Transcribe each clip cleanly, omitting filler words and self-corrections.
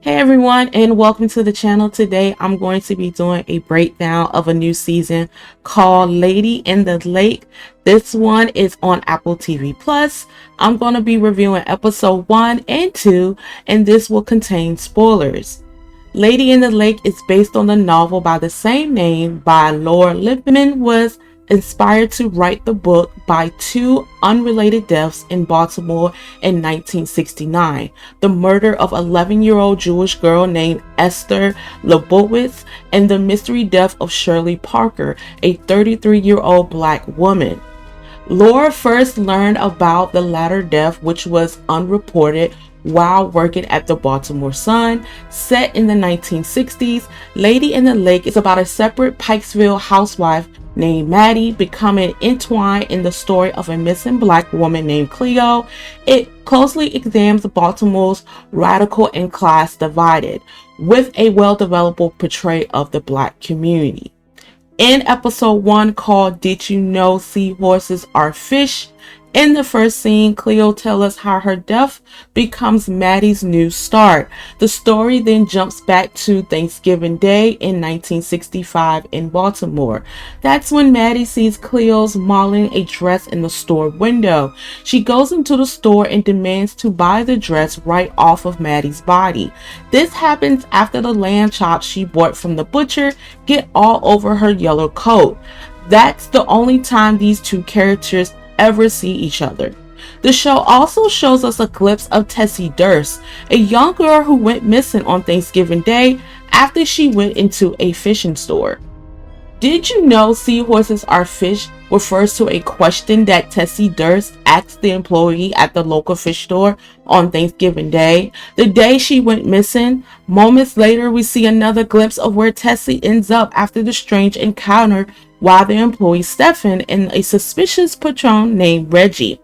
Hey everyone, and welcome to the channel. Today I'm going to be doing a breakdown of a new season called Lady in the Lake. This one is on Apple TV Plus. I'm going to be reviewing episode 1 and 2, and this will contain spoilers. Lady in the Lake is based on the novel by the same name by Laura Lippman. Was inspired to write the book by two unrelated deaths in Baltimore in 1969. The murder of 11-year-old Jewish girl named Esther Lebowitz and the mystery death of Shirley Parker, a 33-year-old black woman. Laura first learned about the latter death, which was unreported, while working at the Baltimore Sun. Set in the 1960s, Lady in the Lake is about a separate Pikesville housewife named Maddie becoming entwined in the story of a missing black woman named Cleo. It closely examines Baltimore's radical and class divided, with a well-developed portrayal of the black community. In episode 1 called Did You Know Seahorses Are Fish? In the first scene, Cleo tells us how her death becomes Maddie's new start. The story then jumps back to Thanksgiving Day in 1965 in Baltimore. That's when Maddie sees Cleo's modeling a dress in the store window. She goes into the store and demands to buy the dress right off of Maddie's body. This happens after the lamb chops she bought from the butcher get all over her yellow coat. That's the only time these two characters ever see each other. The show also shows us a glimpse of Tessie Durst, a young girl who went missing on Thanksgiving Day after she went into a fishing store. Did you know seahorses are fish refers to a question that Tessie Durst asked the employee at the local fish store on Thanksgiving Day, the day she went missing. Moments later, we see another glimpse of where Tessie ends up after the strange encounter while the employee Stefan and a suspicious patron named Reggie.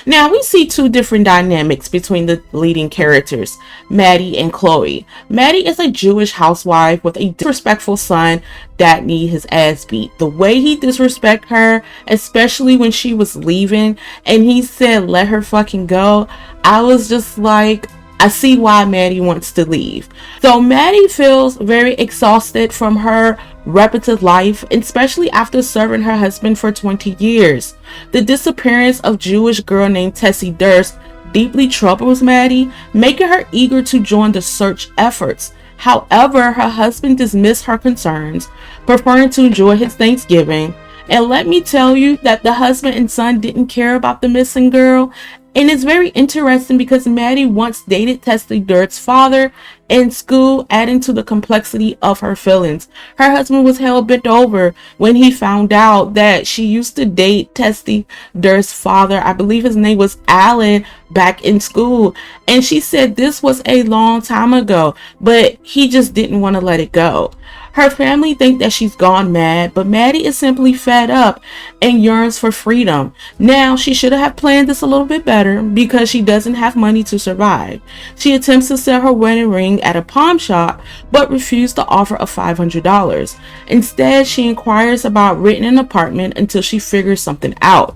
Now we see two different dynamics between the leading characters, Maddie and Chloe. Maddie is a Jewish housewife with a disrespectful son that need his ass beat. The way he disrespect her, especially when she was leaving and he said let her fucking go, I was just like, I see why Maddie wants to leave. So Maddie feels very exhausted from her repetitive life, especially after serving her husband for 20 years. The disappearance of Jewish girl named Tessie Durst deeply troubles Maddie, making her eager to join the search efforts. However, her husband dismissed her concerns, preferring to enjoy his Thanksgiving. And let me tell you that the husband and son didn't care about the missing girl. And it's very interesting because Maddie once dated Tessie Durst's father in school, adding to the complexity of her feelings. Her husband was hell bent over when he found out that she used to date Tessie Durst's father. I believe his name was Alan, back in school. And she said this was a long time ago, but he just didn't want to let it go. Her family think that she's gone mad, but Maddie is simply fed up and yearns for freedom. Now, she should have planned this a little bit better because she doesn't have money to survive. She attempts to sell her wedding ring at a pawn shop, but refused the offer of $500. Instead, she inquires about renting an apartment until she figures something out.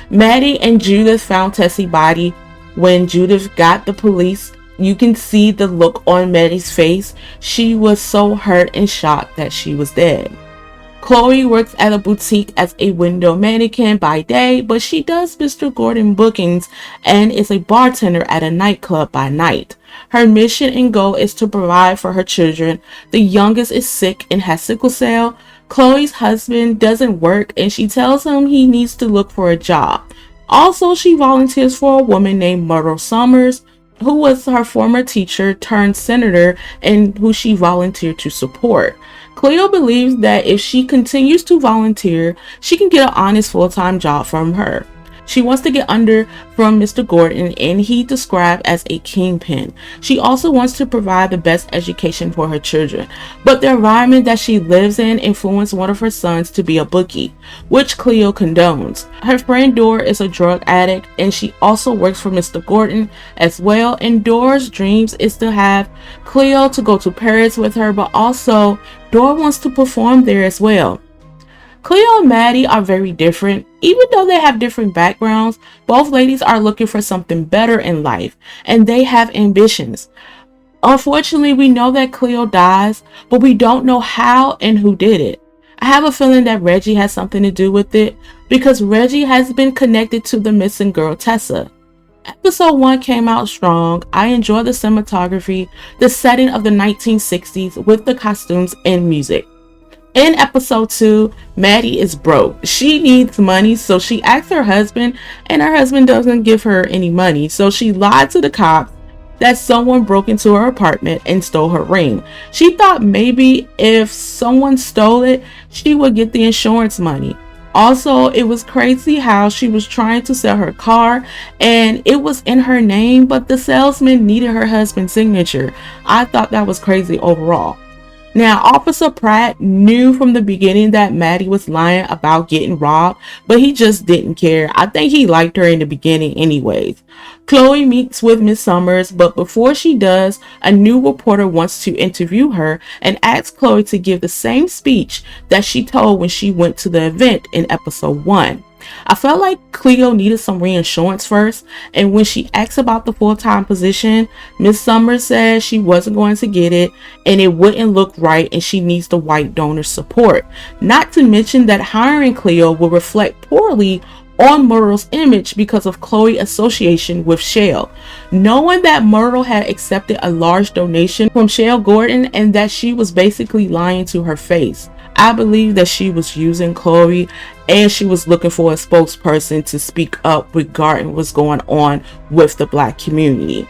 Maddie and Judith found Tessie's body. When Judith got the police, you can see the look on Maddie's face. She was so hurt and shocked that she was dead. Chloe works at a boutique as a window mannequin by day, but she does Mr. Gordon bookings and is a bartender at a nightclub by night. Her mission and goal is to provide for her children. The youngest is sick and has sickle cell. Chloe's husband doesn't work and she tells him he needs to look for a job. Also, she volunteers for a woman named Myrtle Summers, who was her former teacher turned senator and who she volunteered to support. Cleo believes that if she continues to volunteer, she can get an honest full-time job from her. She wants to get under from Mr. Gordon, and he described as a kingpin. She also wants to provide the best education for her children, but the environment that she lives in influenced one of her sons to be a bookie, which Cleo condones. Her friend Dora is a drug addict, and she also works for Mr. Gordon as well, and Dora's dreams is to have Cleo to go to Paris with her, but also Dora wants to perform there as well. Cleo and Maddie are very different. Even though they have different backgrounds, both ladies are looking for something better in life, and they have ambitions. Unfortunately, we know that Cleo dies, but we don't know how and who did it. I have a feeling that Reggie has something to do with it because Reggie has been connected to the missing girl Tessa. Episode 1 came out strong. I enjoy the cinematography, the setting of the 1960s with the costumes and music. In episode 2, Maddie is broke. She needs money, so she asks her husband, and her husband doesn't give her any money. So she lied to the cops that someone broke into her apartment and stole her ring. She thought maybe if someone stole it, she would get the insurance money. Also, it was crazy how she was trying to sell her car and it was in her name, but the salesman needed her husband's signature. I thought that was crazy overall. Now, Officer Pratt knew from the beginning that Maddie was lying about getting robbed, but he just didn't care. I think he liked her in the beginning anyways. Chloe meets with Miss Summers, but before she does, a new reporter wants to interview her and asks Chloe to give the same speech that she told when she went to the event in episode 1. I felt like Cleo needed some reassurance first, and when she asked about the full-time position, Miss Summers said she wasn't going to get it and it wouldn't look right and she needs the white donor's support. Not to mention that hiring Cleo will reflect poorly on Myrtle's image because of Chloe's association with Shale. Knowing that Myrtle had accepted a large donation from Shale Gordon and that she was basically lying to her face, I believe that she was using Chloe and she was looking for a spokesperson to speak up regarding what's going on with the Black community.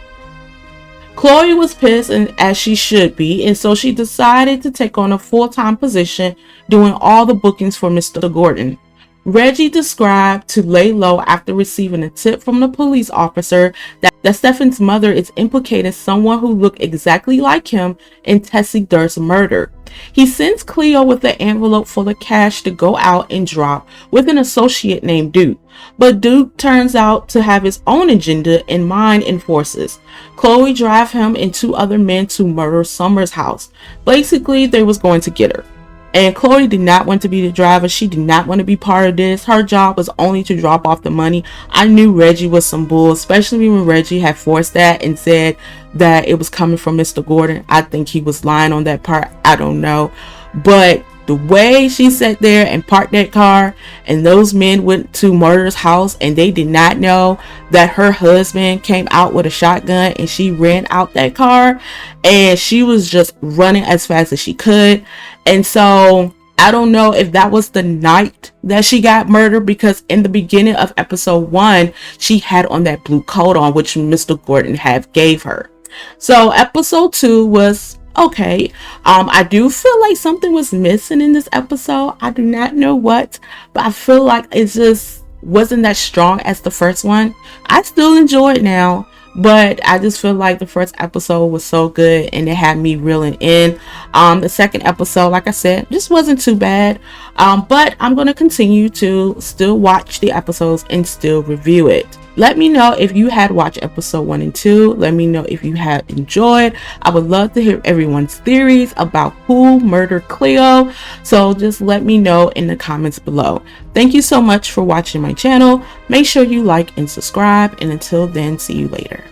Chloe was pissed, and as she should be, and so she decided to take on a full-time position doing all the bookings for Mr. Gordon. Reggie described to lay low after receiving a tip from the police officer that Stefan's mother is implicating someone who looked exactly like him in Tessie Durst's murder. He sends Cleo with an envelope full of cash to go out and drop with an associate named Duke. But Duke turns out to have his own agenda in mind and forces. Chloe drives him and 2 other men to murder Summer's house. Basically, they was going to get her. And Chloe did not want to be the driver. She did not want to be part of this. Her job was only to drop off the money. I knew Reggie was some bull, especially when Reggie had forced that and said that it was coming from Mr. Gordon. I think he was lying on that part. I don't know. But the way she sat there and parked that car and those men went to Murder's house and they did not know that her husband came out with a shotgun and she ran out that car and she was just running as fast as she could. And so I don't know if that was the night that she got murdered, because in the beginning of episode 1 she had on that blue coat on, which Mr. Gordon had gave her. So episode 2 was okay. I do feel like something was missing in this episode. I do not know what, but I feel like it just wasn't that strong as the first one. I still enjoy it now, but I just feel like the first episode was so good and it had me reeling in. The second episode, like I said, just wasn't too bad. But I'm going to continue to still watch the episodes and still review it. Let me know if you had watched episode 1 and 2. Let me know if you had enjoyed. I would love to hear everyone's theories about who murdered Cleo. So just let me know in the comments below. Thank you so much for watching my channel. Make sure you like and subscribe. And until then, see you later.